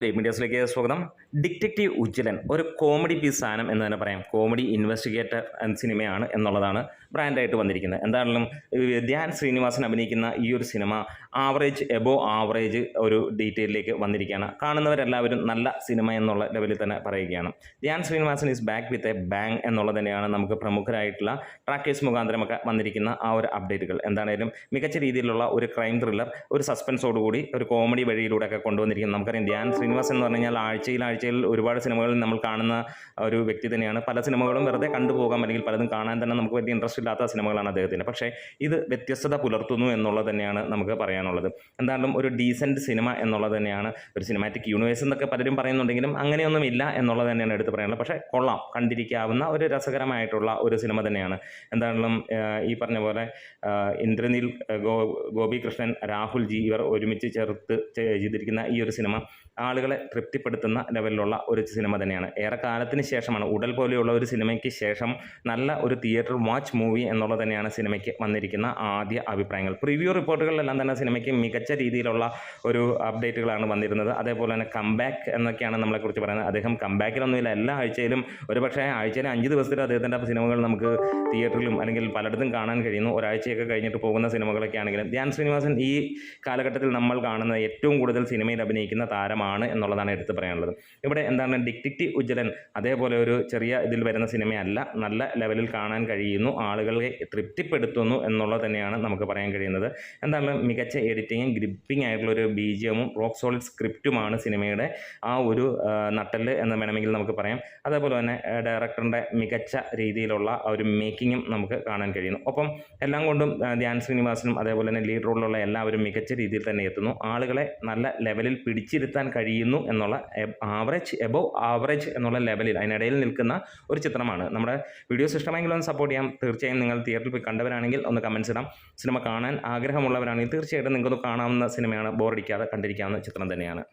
മീഡിയാസിലേക്ക് സ്വാഗതം. ഡിറ്റക്റ്റീവ് ഉജ്ജ്വലൻ ഒരു comedy piece സാധനം എന്ന് തന്നെ പറയാം. കോമഡി ഇൻവെസ്റ്റിഗേറ്റർ സിനിമയാണ് എന്നുള്ളതാണ് ബ്രാൻഡായിട്ട് വന്നിരിക്കുന്നത്. എന്താണെങ്കിലും ധ്യാൻ ശ്രീനിവാസൻ അഭിനയിക്കുന്ന ഈ ഒരു സിനിമ ആവറേജ് എബോവ് ആവറേജ് ഒരു ഡീറ്റെയിലേക്ക് വന്നിരിക്കുകയാണ്. കാണുന്നവരെല്ലാവരും നല്ല സിനിമ എന്നുള്ള ലെവലിൽ തന്നെ പറയുകയാണ്. Dhyan Sreenivasan is back with a bang എന്നുള്ളത് തന്നെയാണ് നമുക്ക് പ്രമുഖരായിട്ടുള്ള ട്രാക്കേഴ്സ് മുഖാന്തരമൊക്കെ വന്നിരിക്കുന്ന ആ ഒരു അപ്ഡേറ്റുകൾ. എന്താണേലും മികച്ച രീതിയിലുള്ള ഒരു ക്രൈം ത്രില്ലർ, ഒരു സസ്പെൻസോടുകൂടി ഒരു കോമഡി വഴിയിലൂടെയൊക്കെ കൊണ്ടുവന്നിരിക്കുന്നത്. നമുക്കറിയാം ധ്യാൻ ശ്രീനിവാസൻ എന്ന് പറഞ്ഞു കഴിഞ്ഞാൽ ആഴ്ചയിൽ ഒരുപാട് സിനിമകളിൽ നമ്മൾ കാണുന്ന ഒരു വ്യക്തി തന്നെയാണ്. പല സിനിമകളും വെറുതെ കണ്ടുപോകാം, അല്ലെങ്കിൽ പലതും കാണാൻ തന്നെ നമുക്ക് വലിയ ഇൻട്രസ്റ്റ് ഇല്ലാത്ത സിനിമകളാണ് അദ്ദേഹത്തിന്. പക്ഷേ ഇത് വ്യത്യസ്തത പുലർത്തുന്നു എന്നുള്ളത് തന്നെയാണ് നമുക്ക് പറയാനുള്ളത്. എന്തായാലും ഒരു ഡീസൻറ്റ് സിനിമ എന്നുള്ളത് തന്നെയാണ്. ഒരു സിനിമാറ്റിക് യൂണിവേഴ്സ് എന്നൊക്കെ പലരും പറയുന്നുണ്ടെങ്കിലും അങ്ങനെയൊന്നും ഇല്ല എന്നുള്ളത് തന്നെയാണ് എടുത്ത് പറയാനുള്ളത്. പക്ഷേ കൊള്ളാം, കണ്ടിരിക്കാവുന്ന ഒരു രസകരമായിട്ടുള്ള ഒരു സിനിമ തന്നെയാണ്. എന്തായാലും ഈ പറഞ്ഞ പോലെ ഇന്ദ്രനീൽ, ഗോപികൃഷ്ണൻ, രാഹുൽ ജി ഇവർ ഒരുമിച്ച് ചേർത്ത് ചെയ്തിരിക്കുന്ന ഈ ഒരു സിനിമ ആളുകളെ തൃപ്തിപ്പെടുത്തുന്ന ലെവലിലുള്ള ഒരു സിനിമ തന്നെയാണ്. ഏറെ കാലത്തിന് ശേഷമാണ്, ഉടൽ പോലെയുള്ള ഒരു സിനിമയ്ക്ക് ശേഷം നല്ല ഒരു തിയേറ്റർ വാച്ച് മൂവി എന്നുള്ളത് തന്നെയാണ് സിനിമയ്ക്ക് വന്നിരിക്കുന്ന ആദ്യ അഭിപ്രായങ്ങൾ. പ്രിവ്യൂ റിപ്പോർട്ടുകളിലെല്ലാം തന്നെ സിനിമയ്ക്ക് മികച്ച രീതിയിലുള്ള ഒരു അപ്ഡേറ്റുകളാണ് വന്നിരുന്നത്. അതേപോലെ തന്നെ കംബാക്ക് എന്നൊക്കെയാണ് നമ്മളെക്കുറിച്ച് പറയുന്നത്. അദ്ദേഹം കംബാക്കിലൊന്നുമില്ല, എല്ലാ ആഴ്ചയിലും ഒരുപക്ഷേ ആഴ്ചയിൽ 5 ദിവസത്തിൽ അദ്ദേഹത്തിൻ്റെ സിനിമകൾ നമുക്ക് തിയേറ്ററിലും അല്ലെങ്കിൽ പലയിടത്തും കാണാൻ കഴിയുന്നു. ഒരാഴ്ചയൊക്കെ കഴിഞ്ഞിട്ട് പോകുന്ന സിനിമകളൊക്കെ ആണെങ്കിലും ധ്യാൻ ശ്രീനിവാസൻ ഈ കാലഘട്ടത്തിൽ നമ്മൾ കാണുന്ന ഏറ്റവും കൂടുതൽ സിനിമയിൽ അഭിനയിക്കുന്ന താരമാണ് എന്നുള്ളതാണ് എടുത്ത് പറയാനുള്ളത്. ഇവിടെ എന്താണ് ഡിറ്റക്റ്റീവ് ഉജ്ജ്വലൻ അതേപോലെ ഒരു ചെറിയ ഇതിൽ വരുന്ന സിനിമയല്ല, നല്ല ലെവലിൽ കാണാൻ കഴിയുന്നു, ആളുകളെ തൃപ്തിപ്പെടുത്തുന്നു എന്നുള്ളത് തന്നെയാണ് നമുക്ക് പറയാൻ കഴിയുന്നത്. എന്താണ് മികച്ച എഡിറ്റിങ്ങും ഗ്രിപ്പിംഗ് ആയിട്ടുള്ള ഒരു BGM-ഉം റോക്ക് സോളിഡ് സ്ക്രിപ്റ്റുമാണ് സിനിമയുടെ ആ ഒരു നട്ടെല്ല് എന്ന് വേണമെങ്കിൽ നമുക്ക് പറയാം. അതേപോലെ തന്നെ ഡയറക്ടറിൻ്റെ മികച്ച രീതിയിലുള്ള ആ ഒരു മേക്കിങ്ങും നമുക്ക് കാണാൻ കഴിയുന്നു. ഒപ്പം എല്ലാം കൊണ്ടും ധ്യാൻ ശ്രീനിവാസനും അതേപോലെ തന്നെ ലീഡ് റോളിലുള്ള എല്ലാവരും മികച്ച രീതിയിൽ തന്നെ എത്തുന്നു. ആളുകളെ നല്ല ലെവലിൽ പിടിച്ചിരുത്താൻ കഴിയുന്നു എന്നുള്ള ആവറേജ് എബോവ് ആവറേജ് എന്നുള്ള ലെവലിൽ അതിനിടയിൽ നിൽക്കുന്ന ഒരു ചിത്രമാണ്. നമ്മുടെ വീഡിയോസ് ഇഷ്ടമെങ്കിൽ ഒന്ന് സപ്പോർട്ട് ചെയ്യാം. തീർച്ചയായും നിങ്ങൾ തിയേറ്ററിൽ പോയി കണ്ടവരാണെങ്കിൽ ഒന്ന് കമൻറ്റ്സ് ഇടാം. സിനിമ കാണാൻ ആഗ്രഹമുള്ളവരാണെങ്കിൽ തീർച്ചയായിട്ടും നിങ്ങൾക്കൊന്ന് കാണാവുന്ന സിനിമയാണ്. ബോറടിക്കാതെ കണ്ടിരിക്കാവുന്ന ചിത്രം തന്നെയാണ്.